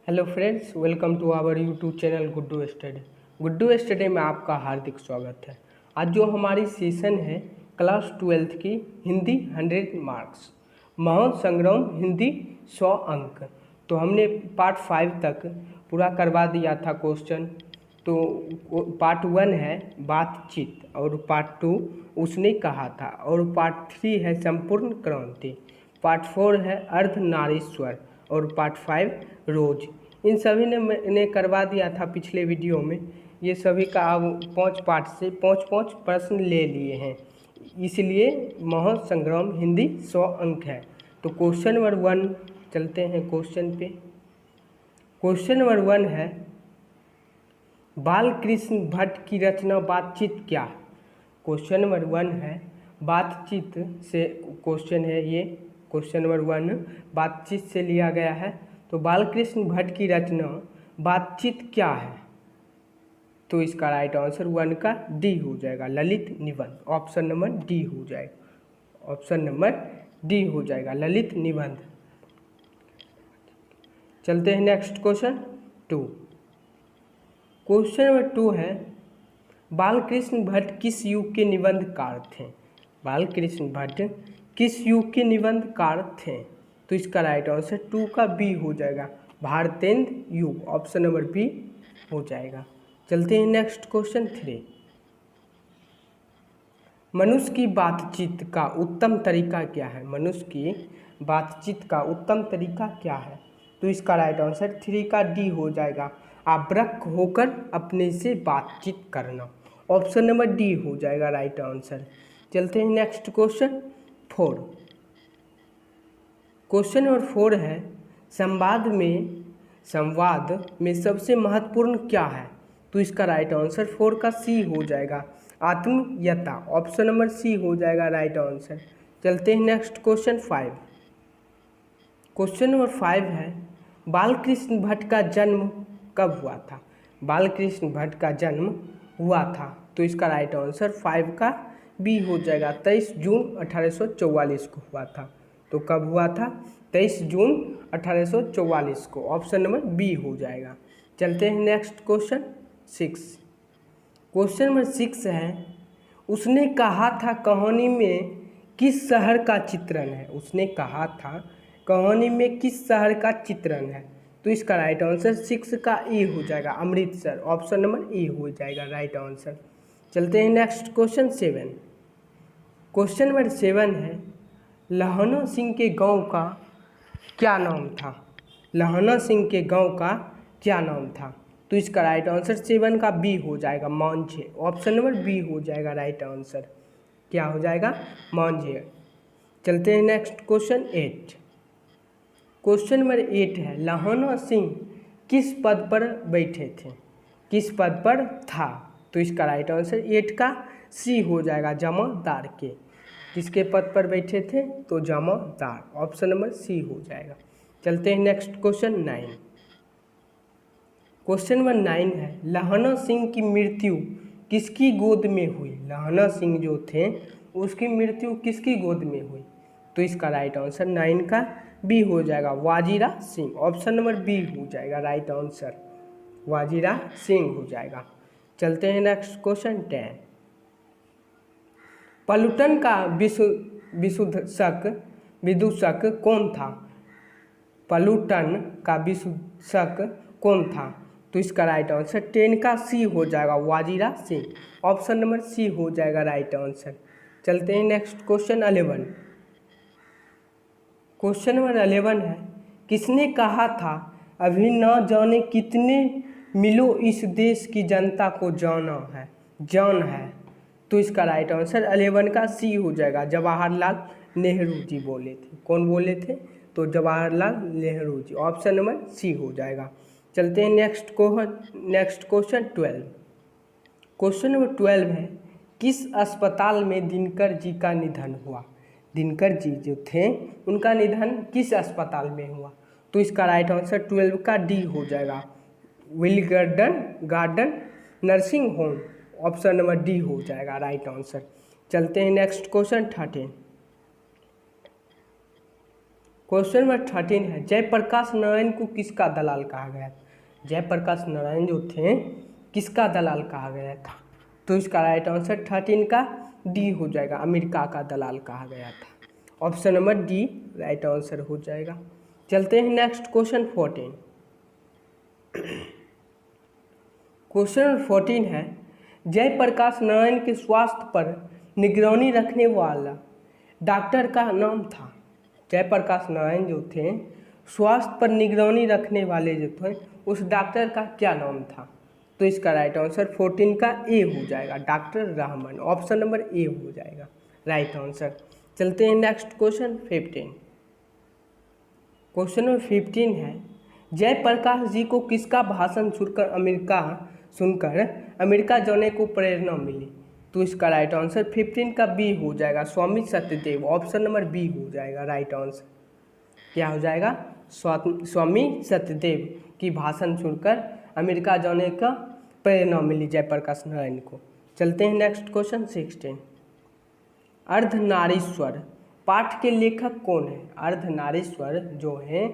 Hello friends, welcome to our YouTube channel Guddu study. Guddu study में आपका हार्दिक स्वागत है। आज जो हमारी सेशन है क्लास 12th की हिंदी 100 मार्क्स, महासंग्राम हिंदी 100 अंक। तो हमने पार्ट 5 तक पूरा करवा दिया था क्वेश्चन। तो पार्ट 1 है बातचीत और पार्ट 2 उसने कहा था और पार्ट 3 है संपूर्ण क्रांति, पार्ट 4 है अर्धनारीश्वर और पार्ट 5 रोज। इन सभी ने मैंने करवा दिया था पिछले वीडियो में। ये सभी का अब 5 पार्ट से 5 प्रश्न ले लिए हैं, इसलिए महासंग्राम हिंदी 100 अंक है। तो क्वेश्चन नंबर 1 चलते हैं क्वेश्चन पे। क्वेश्चन नंबर 1 है बालकृष्ण भट्ट की रचना बातचीत क्या है। क्वेश्चन नंबर 1 है बातचीत से क्वेश्चन है ये। क्वेश्चन नंबर 1 बातचीत से लिया गया है। तो बालकृष्ण भट्ट की रचना बातचीत क्या है, तो इसका राइट आंसर 1 का डी हो जाएगा, ललित निबंध। ऑप्शन नंबर डी हो जाएगा, ऑप्शन नंबर डी हो जाएगा, ललित निबंध। चलते हैं नेक्स्ट क्वेश्चन 2। क्वेश्चन नंबर 2 है बालकृष्ण भट्ट किस युग के निबंधकार थे। बालकृष्ण भट्ट किस युग के निबंधकार थे, तो इसका राइट आंसर 2 का बी हो जाएगा, भारतेंद्र युग। ऑप्शन नंबर बी हो जाएगा। चलते हैं नेक्स्ट क्वेश्चन 3। मनुष्य की बातचीत का उत्तम तरीका क्या है। मनुष्य की बातचीत का उत्तम तरीका क्या है, तो इसका राइट आंसर 3 का डी हो जाएगा, आव्रक होकर अपने से बातचीत करना। ऑप्शन नंबर डी हो जाएगा राइट आंसर। चलते हैं नेक्स्ट क्वेश्चन 4। क्वेश्चन नंबर 4 है संवाद में सबसे महत्वपूर्ण क्या है, तो इसका राइट आंसर 4 का सी हो जाएगा, आत्मीयता। ऑप्शन नंबर सी हो जाएगा राइट आंसर। चलते हैं नेक्स्ट क्वेश्चन 5। क्वेश्चन नंबर 5 है बालकृष्ण भट्ट का जन्म कब हुआ था। बालकृष्ण भट्ट का जन्म हुआ था, तो इसका राइट आंसर 5 का बी हो जाएगा, 23 जून 1844 को हुआ था। तो कब हुआ था, 23 जून 1844 को। ऑप्शन नंबर बी हो जाएगा। चलते हैं नेक्स्ट क्वेश्चन 6। क्वेश्चन नंबर 6 है उसने कहा था कहानी में किस शहर का चित्रण है। उसने कहा था कहानी में किस शहर का चित्रण है, तो इसका राइट आंसर 6 का ए हो जाएगा, अमृतसर। ऑप्शन नंबर ए हो जाएगा राइट आंसर। चलते हैं नेक्स्ट क्वेश्चन 7। क्वेश्चन नंबर 7 है लहना सिंह के गांव का क्या नाम था। लहना सिंह के गांव का क्या नाम था, तो इसका राइट आंसर 7 का बी हो जाएगा, मांझे। ऑप्शन नंबर बी हो जाएगा राइट आंसर। क्या हो जाएगा, मांझे। चलते हैं नेक्स्ट क्वेश्चन 8। क्वेश्चन नंबर 8 है लहना सिंह किस पद पर बैठे थे। किस पद पर था, तो इसका राइट आंसर 8 का सी हो जाएगा, जमादार के। किसके पद पर बैठे थे, तो जमादार। ऑप्शन नंबर सी हो जाएगा। चलते हैं नेक्स्ट क्वेश्चन 9। क्वेश्चन नंबर 9 है लहना सिंह की मृत्यु किसकी गोद में हुई। लहना सिंह जो थे उसकी मृत्यु किसकी गोद में हुई, तो इसका राइट आंसर 9 का बी हो जाएगा, वाजीरा सिंह। ऑप्शन नंबर बी हो जाएगा राइट आंसर, वाजीरा सिंह हो जाएगा। चलते हैं नेक्स्ट क्वेश्चन 10। पलटन का विदूषक कौन था। पलटन का विदूषक कौन था, तो इसका राइट आंसर 10 का सी हो जाएगा, वाजीरा सिंह। ऑप्शन नंबर सी हो जाएगा राइट आंसर। चलते हैं नेक्स्ट क्वेश्चन 11। क्वेश्चन नंबर 11 है किसने कहा था अभी न जाने कितने मिलो इस देश की जनता को जान है, तो इसका राइट आंसर 11 का सी हो जाएगा, जवाहरलाल नेहरू जी बोले थे। कौन बोले थे, तो जवाहरलाल नेहरू जी। ऑप्शन नंबर सी हो जाएगा। चलते हैं नेक्स्ट क्वेश्चन 12। क्वेश्चन नंबर 12 है किस अस्पताल में दिनकर जी का निधन हुआ। दिनकर जी जो थे उनका निधन किस अस्पताल में हुआ, तो इसका राइट आंसर 12 का डी हो जाएगा, Willingdon garden nursing home. Option number D हो जाएगा राइट आंसर। चलते हैं नेक्स्ट क्वेश्चन 13। क्वेश्चन नंबर 13 है, जयप्रकाश नारायण को किसका दलाल कहा गया था? जयप्रकाश नारायण जो थे किसका दलाल कहा गया था? तो इसका राइट आंसर 13 का डी हो जाएगा, अमेरिका का दलाल कहा गया था। Option number D right answer हो जाएगा। चलते हैं नेक्स्ट क्वेश्चन 14। क्वेश्चन नंबर 14 है, जयप्रकाश नारायण के स्वास्थ्य पर निगरानी रखने वाला डॉक्टर का नाम था। जयप्रकाश नारायण जो थे स्वास्थ्य पर निगरानी रखने वाले जो थे उस डॉक्टर का क्या नाम था? तो इसका राइट आंसर 14 का ए हो जाएगा, doctor Rahman. Option number A हो जाएगा राइट आंसर। चलते हैं नेक्स्ट क्वेश्चन 15। क्वेश्चन नंबर 15 है, जयप्रकाश जी को किसका भाषण सुनकर अमेरिका जाने को प्रेरणा मिली? तो इसका राइट आंसर 15 का बी हो जाएगा, स्वामी सत्यदेव। ऑप्शन नंबर बी हो जाएगा राइट आंसर। क्या हो जाएगा? स्वामी सत्यदेव की भाषण सुनकर अमेरिका जाने का प्रेरणा मिली जयप्रकाश नारायण को। चलते हैं नेक्स्ट क्वेश्चन 16। अर्धनारीश्वर पाठ के लेखक कौन है? अर्धनारीश्वर जो है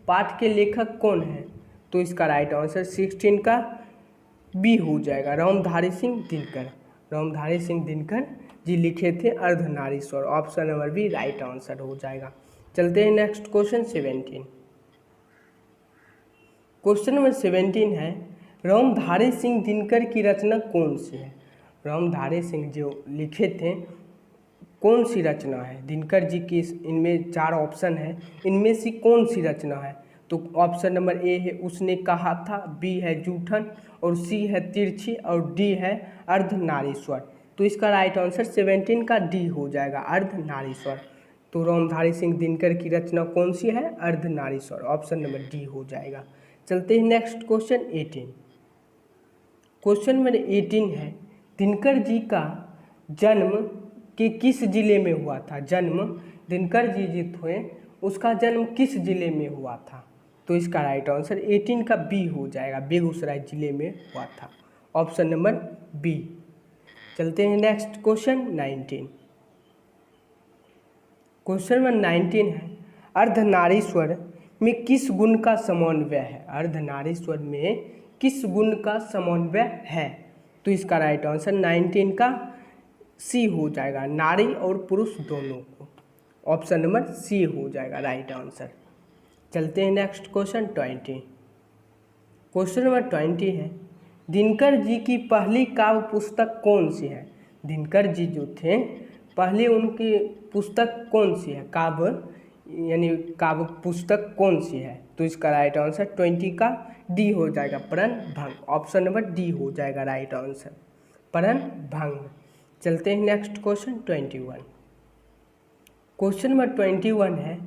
पाठ के लेखक कौन है? तो इसका राइट आंसर 16 का बी हो जाएगा, रामधारी सिंह दिनकर। रामधारी सिंह दिनकर जी लिखे थे Ardhanarishwar. Option number B right answer हो जाएगा। चलते हैं नेक्स्ट क्वेश्चन 17। क्वेश्चन नंबर 17 है, रामधारी सिंह दिनकर की रचना कौन सी है? रामधारी सिंह जो लिखे थे कौन सी रचना है? दिनकर जी की इनमें 4 ऑप्शन है, इनमें से कौन सी रचना है? तो ऑप्शन नंबर ए है उसने कहा था, बी है जूठन, और सी है तिरछी, और डी है अर्धनारीश्वर। तो इसका राइट आंसर 17 का डी हो जाएगा, अर्धनारीश्वर। तो रामधारी सिंह दिनकर की रचना कौन सी है? अर्धनारीश्वर। ऑप्शन नंबर डी हो जाएगा। चलते हैं नेक्स्ट क्वेश्चन 18। क्वेश्चन नंबर 18 है, दिनकर जी का जन्म कि किस जिले में हुआ था? जन्म दिनकर जी जो थे उसका जन्म किस जिले में हुआ था? तो इसका राइट आंसर 18 का बी हो जाएगा, बेगूसराय जिले में हुआ था। Option number B. चलते हैं नेक्स्ट क्वेश्चन 19। क्वेश्चन नंबर 19 है, अर्धनारीश्वर में किस गुण का समन्वय है? अर्धनारीश्वर में किस गुण का समन्वय है? तो इसका राइट आंसर 19 का सी हो जाएगा, नारी और पुरुष दोनों को। ऑप्शन नंबर सी हो जाएगा राइट आंसर। चलते हैं नेक्स्ट क्वेश्चन 20। क्वेश्चन नंबर 20 है, दिनकर जी की पहली काव्य पुस्तक कौन सी है? दिनकर जी जो थे पहले उनकी पुस्तक कौन सी है? काव्य यानी काव्य पुस्तक कौन सी है? तो इसका राइट आंसर 20 का डी हो जाएगा, प्रण भंग। ऑप्शन नंबर डी हो जाएगा राइट आंसर, प्रण भंग। चलते हैं नेक्स्ट क्वेश्चन 21। क्वेश्चन नंबर 21 है,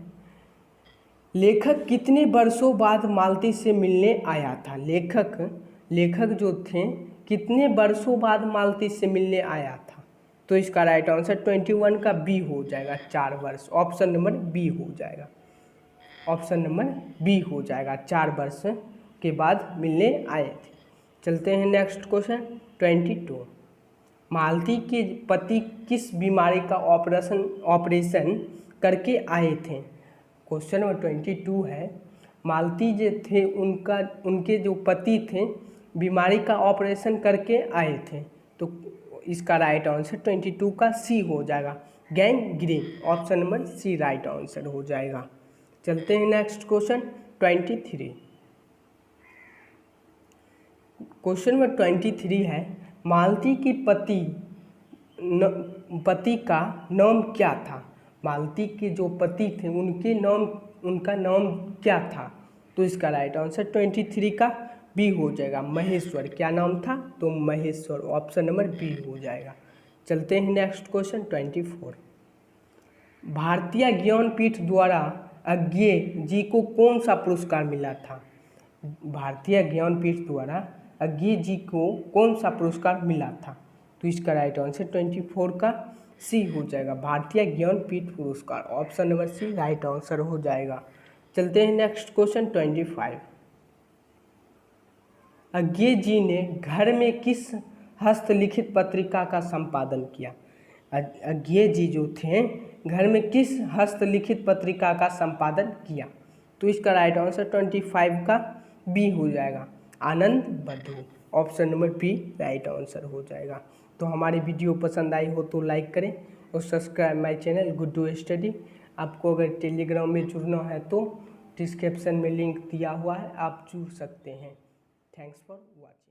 लेखक कितने वर्षों बाद मालती से मिलने आया था? लेखक जो थे कितने वर्षों बाद मालती से मिलने आया था? तो इसका राइट आंसर 21 का बी हो जाएगा, 4 वर्ष। ऑप्शन नंबर बी हो जाएगा, ऑप्शन नंबर बी हो जाएगा, 4 वर्ष के बाद मिलने आए थे। चलते हैं नेक्स्ट क्वेश्चन 22। मालती के पति किस बीमारी का ऑपरेशन करके आए थे? क्वेश्चन नंबर 22 है, मालती जो थे उनके जो पति थे बीमारी का ऑपरेशन करके आए थे। तो इसका राइट आंसर 22 का सी हो जाएगा, gangrene. Option number C right answer हो जाएगा। चलते हैं नेक्स्ट क्वेश्चन 23। क्वेश्चन नंबर 23 है, मालती के पति का नाम क्या था? मालती के जो पति थे उनका नाम क्या था? तो इसका राइट आंसर 23 का बी हो जाएगा, महेश्वर। क्या नाम था? तो महेश्वर। ऑप्शन नंबर बी हो जाएगा। चलते हैं नेक्स्ट क्वेश्चन 24। भारतीय ज्ञानपीठ द्वारा अज्ञेय जी को कौन सा पुरस्कार मिला था? भारतीय ज्ञानपीठ द्वारा अज्ञेय जी को कौन सा पुरस्कार मिला था? तो इसका राइट आंसर 24 का सी हो जाएगा, भारतीय ज्ञानपीठ पुरस्कार। Option number C right answer हो जाएगा। चलते हैं नेक्स्ट क्वेश्चन 25। अज्ञेय जी ने घर में किस हस्तलिखित पत्रिका का संपादन किया? अज्ञेय जी जो थे घर में किस हस्तलिखित पत्रिका का संपादन किया? तो इसका राइट आंसर 25 का बी हो जाएगा, Anand Bandhu. Option number B right answer हो जाएगा। तो हमारी वीडियो पसंद आई हो तो लाइक करें और subscribe my channel Guddu study. आपको अगर टेलीग्राम में जुड़ना है तो डिस्क्रिप्शन में लिंक दिया हुआ है, आप जुड़ सकते हैं। Thanks for watching.